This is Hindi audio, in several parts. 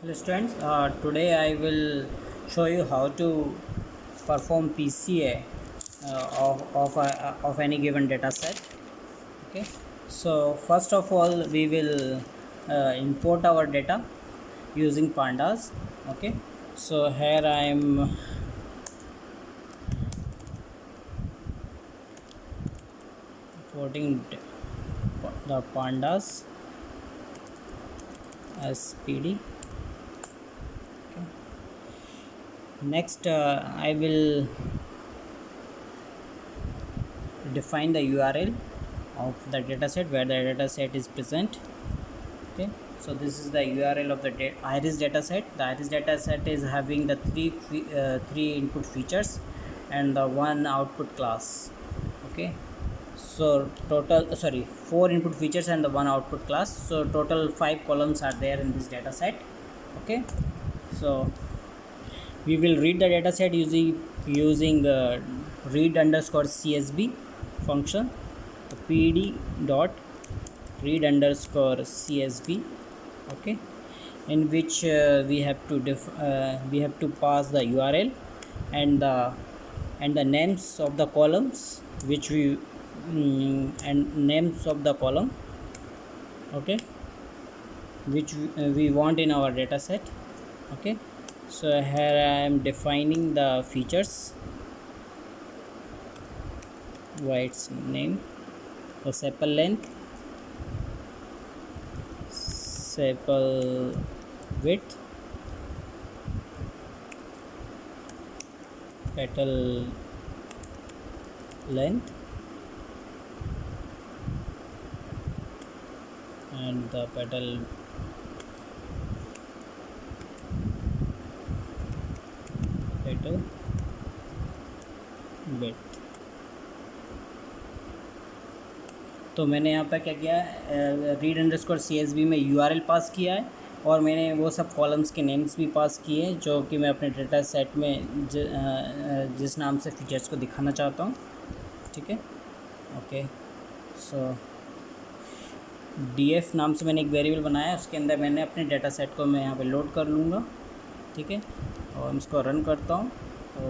Hello students, today I will show you how to perform PCA of any given data set. Okay, so first of all we will import our data using pandas. Okay, so here I am importing the pandas as PD. Okay. Next I will define the URL of the dataset where the dataset is present. Okay, so this is the URL of the iris dataset. The iris dataset is having the three input features and the one output class. Okay, so total four input features and the one output class, so total 5 columns are there in this dataset. Okay, so we will read the dataset using read underscore CSV function, pd dot read underscore CSV. Okay, in which we have to pass the URL and the names of the columns which we and names of the column. Okay, which we want in our data set. Okay, so here I am defining the features by its name, the sepal length, sepal width, petal length, and the petal width. तो मैंने यहाँ पर क्या किया, रीड अंडरस्कोर CSV में URL पास किया है और मैंने वो सब कॉलम्स के नेम्स भी पास किए हैं जो कि मैं अपने डेटा सेट में जिस नाम से फीचर्स को दिखाना चाहता हूँ. ठीक है. ओके, सो df नाम से मैंने एक वेरिएबल बनाया है, उसके अंदर मैंने अपने डेटा सेट को मैं यहाँ पे लोड कर लूँगा. ठीक है, और इसको रन करता हूँ. तो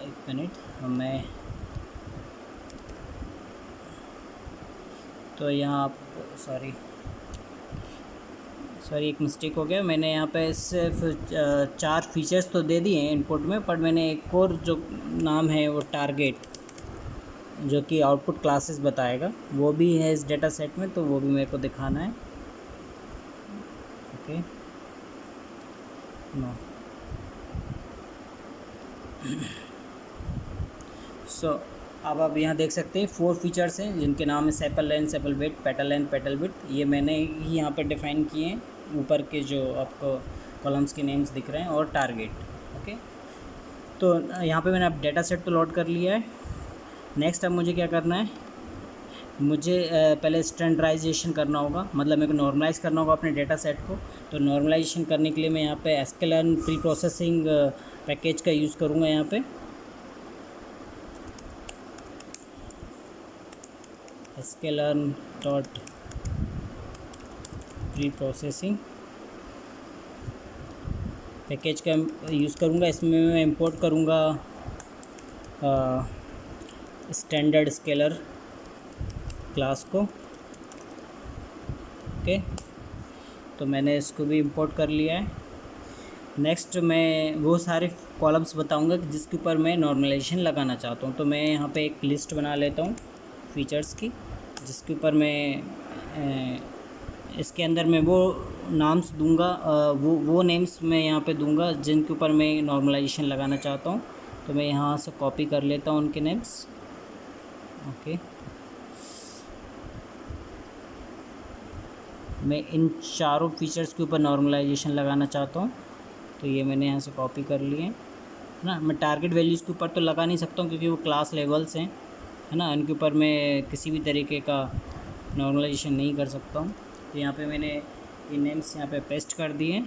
एक मिनट, मैं तो यहाँ सॉरी एक मिस्टेक हो गया. मैंने यहाँ पे सिर्फ 4 फीचर्स तो दे दिए हैं इनपुट में, पर मैंने एक और जो नाम है वो टारगेट, जो कि आउटपुट क्लासेस बताएगा, वो भी है इस डेटा सेट में, तो वो भी मेरे को दिखाना है. ओके, नो, सो अब आप यहाँ देख सकते हैं 4 फीचर्स हैं जिनके नाम है sepal length, sepal width, petal length, petal width. ये मैंने ही यहाँ पर डिफ़ाइन किए हैं, ऊपर के जो आपको कॉलम्स के नेम्स दिख रहे हैं, और टारगेट. ओके, तो यहाँ पे मैंने अब डेटा सेट तो लोड कर लिया है. नेक्स्ट अब मुझे क्या करना है, मुझे पहले स्टैंडर्डाइजेशन करना होगा, मतलब मेरे को नॉर्मलाइज़ करना होगा अपने डेटा सेट को. तो नॉर्मलाइजेशन करने के लिए मैं यहाँ पे sklearn प्री प्रोसेसिंग पैकेज का यूज़ करूँगा. यहाँ पे sklearn dot pre processing package का यूज़ करूँगा. इसमें मैं इंपोर्ट करूँगा स्टैंडर्ड स्केलर क्लास को. ओके, तो मैंने इसको भी इंपोर्ट कर लिया है. नेक्स्ट मैं वो सारे कॉलम्स बताऊँगा जिसके ऊपर मैं नॉर्मलाइजेशन लगाना चाहता हूँ. तो मैं यहाँ पे एक लिस्ट बना लेता हूँ फीचर्स की, जिसके ऊपर मैं इसके अंदर मैं वो नाम्स दूंगा, वो नेम्स मैं यहाँ पे दूंगा जिनके ऊपर मैं नॉर्मलाइजेशन लगाना चाहता हूँ. तो मैं यहाँ से कॉपी कर लेता हूँ उनके नेम्स. ओके, मैं इन चारों फीचर्स के ऊपर नॉर्मलाइजेशन लगाना चाहता हूँ. तो ये मैंने यहाँ से कॉपी कर लिए है ना. मैं टारगेट वैल्यूज़ के ऊपर तो लगा नहीं सकता हूँ क्योंकि वो क्लास लेवल्स हैं, है ना. इनके ऊपर मैं किसी भी तरीके का नॉर्मलाइजेशन नहीं कर सकता हूँ. तो यहाँ पे मैंने ये नेम्स यहाँ पे पेस्ट कर दिए.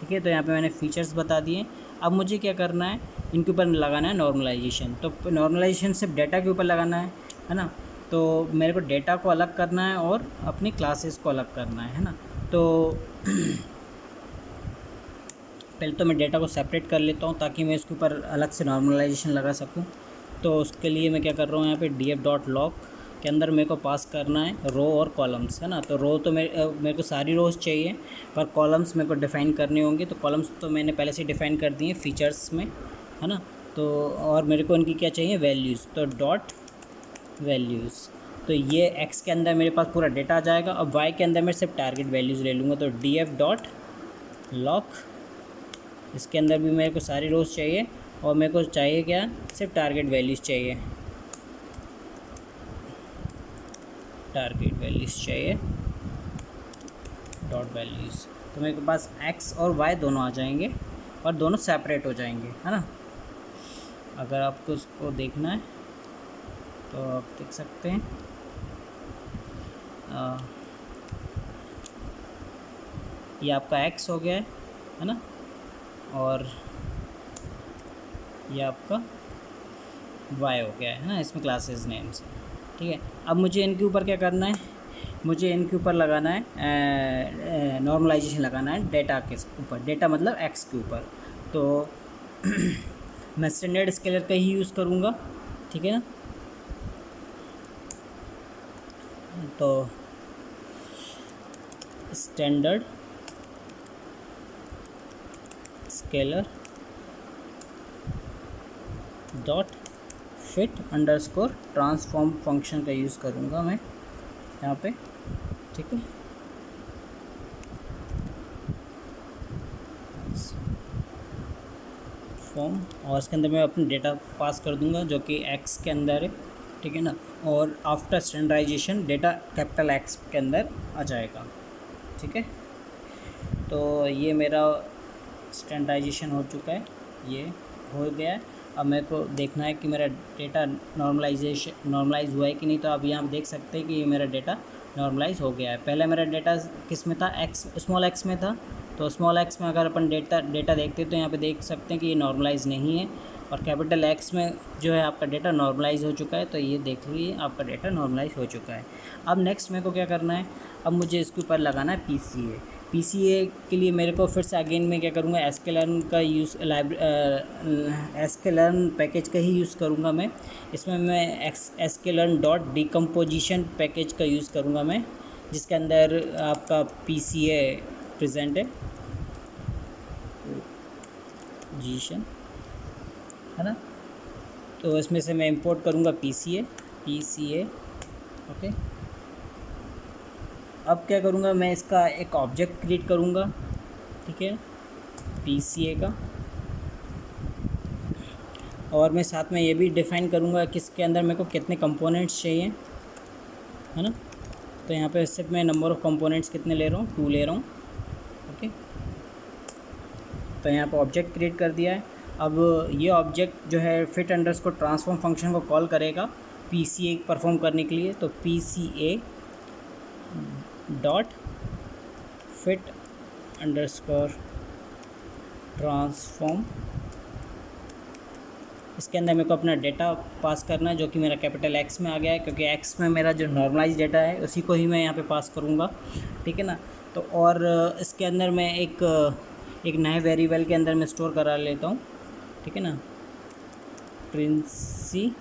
ठीक है, तो यहाँ पे मैंने फ़ीचर्स बता दिए. अब मुझे क्या करना है, इनके ऊपर लगाना है नॉर्मलाइजेशन. तो नॉर्मलाइजेशन सिर्फ डेटा के ऊपर लगाना है ना. तो मेरे को डेटा को अलग करना है और अपनी क्लासेस को अलग करना है ना. तो पहले तो मैं डेटा को सेपरेट कर लेता हूँ ताकि मैं इसके ऊपर अलग से नॉर्मलाइजेशन लगा सकूँ। तो उसके लिए मैं क्या कर रहा हूँ, यहाँ पे df.log के अंदर मेरे को पास करना है रो और कॉलम्स, है ना। तो रो तो मेरे को सारी रोज़ चाहिए, पर कॉलम्स मेरे को डिफ़ाइन करने होंगे। तो कॉलम्स तो मैंने पहले से डिफ़ाइन कर दिए फीचर्स में, है ना। तो और मेरे को इनकी क्या चाहिए, वैल्यूज़। तो डॉट वैल्यूज़, तो ये एक्स के अंदर मेरे पास पूरा डेटा आ जाएगा। और वाई के अंदर मैं सिर्फ टारगेट वैल्यूज़ ले लूँगा। तो df.log, इसके अंदर भी मेरे को सारी रोज़ चाहिए और मेरे को चाहिए क्या, सिर्फ टारगेट वैल्यूज़ चाहिए, टारगेट वैल्यूज़ चाहिए, डॉट वैल्यूज़। तो मेरे पास एक्स और वाई दोनों आ जाएंगे और दोनों सेपरेट हो जाएंगे, है ना। अगर आपको उसको देखना है तो आप देख सकते हैं। ये आपका एक्स हो गया है ना, और ये आपका वाई हो गया है ना, इसमें क्लासेस नेम्स, ठीक है। अब मुझे इनके ऊपर क्या करना है, मुझे इनके ऊपर लगाना है नॉर्मलाइजेशन लगाना है डेटा के ऊपर, डेटा मतलब एक्स के ऊपर। तो मैं स्टैंडर्ड स्केलर का ही यूज़ करूँगा, ठीक है ना। तो standard scaler dot fit underscore transform function का यूज़ करूँगा मैं यहाँ पे, ठीक है। फॉर्म, और इसके अंदर मैं अपना डेटा पास कर दूँगा जो कि एक्स के अंदर है, ठीक है ना। और after standardisation data capital X के अंदर आ जाएगा, ठीक है। तो ये मेरा स्टैंडर्डाइजेशन हो चुका है, ये हो गया है। अब मेरे को देखना है कि मेरा डेटा नॉर्मलाइज हुआ है कि नहीं। तो अब यहाँ देख सकते हैं कि ये मेरा डेटा नॉर्मलाइज हो गया है। पहले मेरा डेटा किस में था, एक्स, स्मॉल एक्स में था। तो स्मॉल एक्स में अगर अपन डेटा देखते हैं तो यहाँ पे देख सकते हैं कि ये नॉर्मलाइज नहीं है, और कैपिटल एक्स में जो है आपका डेटा नॉर्मलाइज हो चुका है। तो ये देख लीजिए आपका डेटा नॉर्मलाइज हो चुका है। अब नेक्स्ट मेरे को क्या करना है, अब मुझे इसके ऊपर लगाना है पीसीए के लिए मेरे को फिर से अगेन मैं क्या करूँगा, sklearn का यूज़, sklearn पैकेज का ही यूज़ करूँगा मैं। इसमें मैं sklearn डॉट डिकम्पोजिशन पैकेज का यूज़ करूँगा मैं, जिसके अंदर आपका पीसीए प्रेजेंट है, पोजीशन, है ना। तो इसमें से मैं इंपोर्ट करूँगा पीसीए, ओके। अब क्या करूँगा, मैं इसका एक ऑब्जेक्ट क्रिएट करूँगा, ठीक है, पीसीए का। और मैं साथ में ये भी डिफ़ाइन करूँगा कि इसके अंदर मेरे को कितने कंपोनेंट्स चाहिए, है ना। तो यहाँ पे सिर्फ मैं नंबर ऑफ़ कंपोनेंट्स कितने ले रहा हूँ, 2 ले रहा हूँ, ओके। तो यहाँ पे ऑब्जेक्ट क्रिएट कर दिया है। अब ये ऑब्जेक्ट जो है फिट अंडरस्कोर ट्रांसफॉर्म फंक्शन को कॉल करेगा पीसीए परफॉर्म करने के लिए। तो PCA dot fit underscore transform, इसके अंदर मेरे को अपना डेटा पास करना है जो कि मेरा कैपिटल एक्स में आ गया है, क्योंकि एक्स में मेरा जो नॉर्मलाइज डेटा है उसी को ही मैं यहाँ पे पास करूँगा, ठीक है ना। तो और इसके अंदर मैं एक नए वेरिएबल के अंदर मैं स्टोर करा लेता हूँ, ठीक है ना, प्रिंसिपल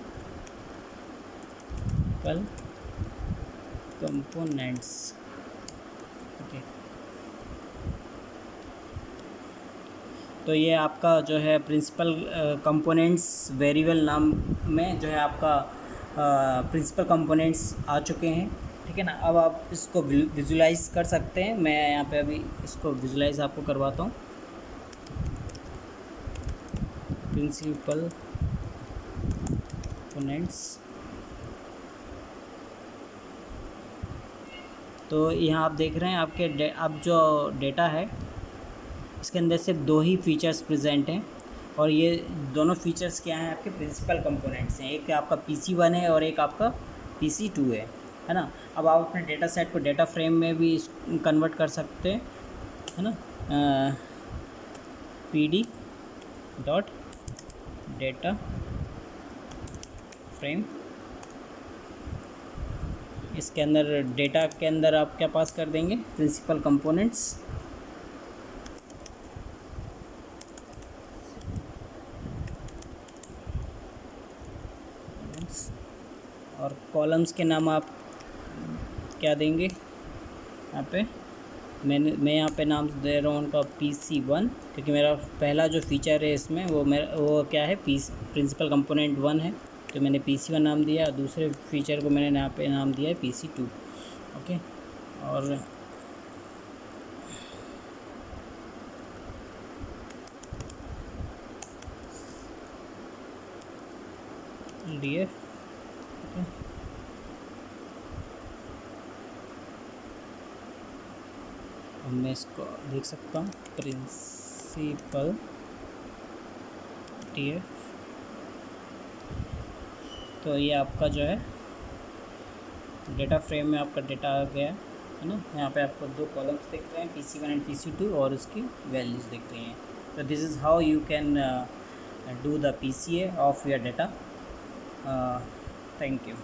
कंपोनेंट्स, ओके। तो ये आपका जो है प्रिंसिपल कंपोनेंट्स वेरिएबल नाम में जो है आपका प्रिंसिपल कंपोनेंट्स आ चुके हैं, ठीक है ना। अब आप इसको विजुलाइज कर सकते हैं। मैं यहाँ पे अभी इसको विजुलाइज आपको करवाता हूँ। प्रिंसिपल कंपोनेंट्स, तो यहाँ आप देख रहे हैं आपके अब जो डेटा है इसके अंदर सिर्फ 2 ही फीचर्स प्रेजेंट हैं, और ये दोनों फीचर्स क्या हैं, आपके प्रिंसिपल कंपोनेंट्स हैं। एक आपका PC1 है और एक आपका PC2 है ना। अब आप अपने डेटा सेट को डेटा फ्रेम में भी कन्वर्ट कर सकते हैं, है ना। PD डॉट डेटा फ्रेम, इसके अंदर डेटा के अंदर आप क्या पास कर देंगे, प्रिंसिपल कंपोनेंट्स, और कॉलम्स के नाम आप क्या देंगे यहाँ पे, मैं यहाँ पे नाम दे रहा हूँ उनका PC1, क्योंकि मेरा पहला जो फीचर है इसमें वो क्या है, प्रिंसिपल कंपोनेंट 1 है, तो मैंने PC1 नाम दिया। दूसरे फीचर को मैंने यहाँ पे नाम दिया है PC2। ओके, और DF। ओके, अब मैं इसको देख सकता हूँ, प्रिंसिपल DF। तो ये आपका जो है डेटा फ्रेम में आपका डेटा आ गया है ना। यहाँ पे आपको 2 कॉलम्स दिख रहे हैं, PC1 एंड PC2, और उसकी वैल्यूज़ दिख रही हैं। तो this is how you can do the PCA of your data. Thank you.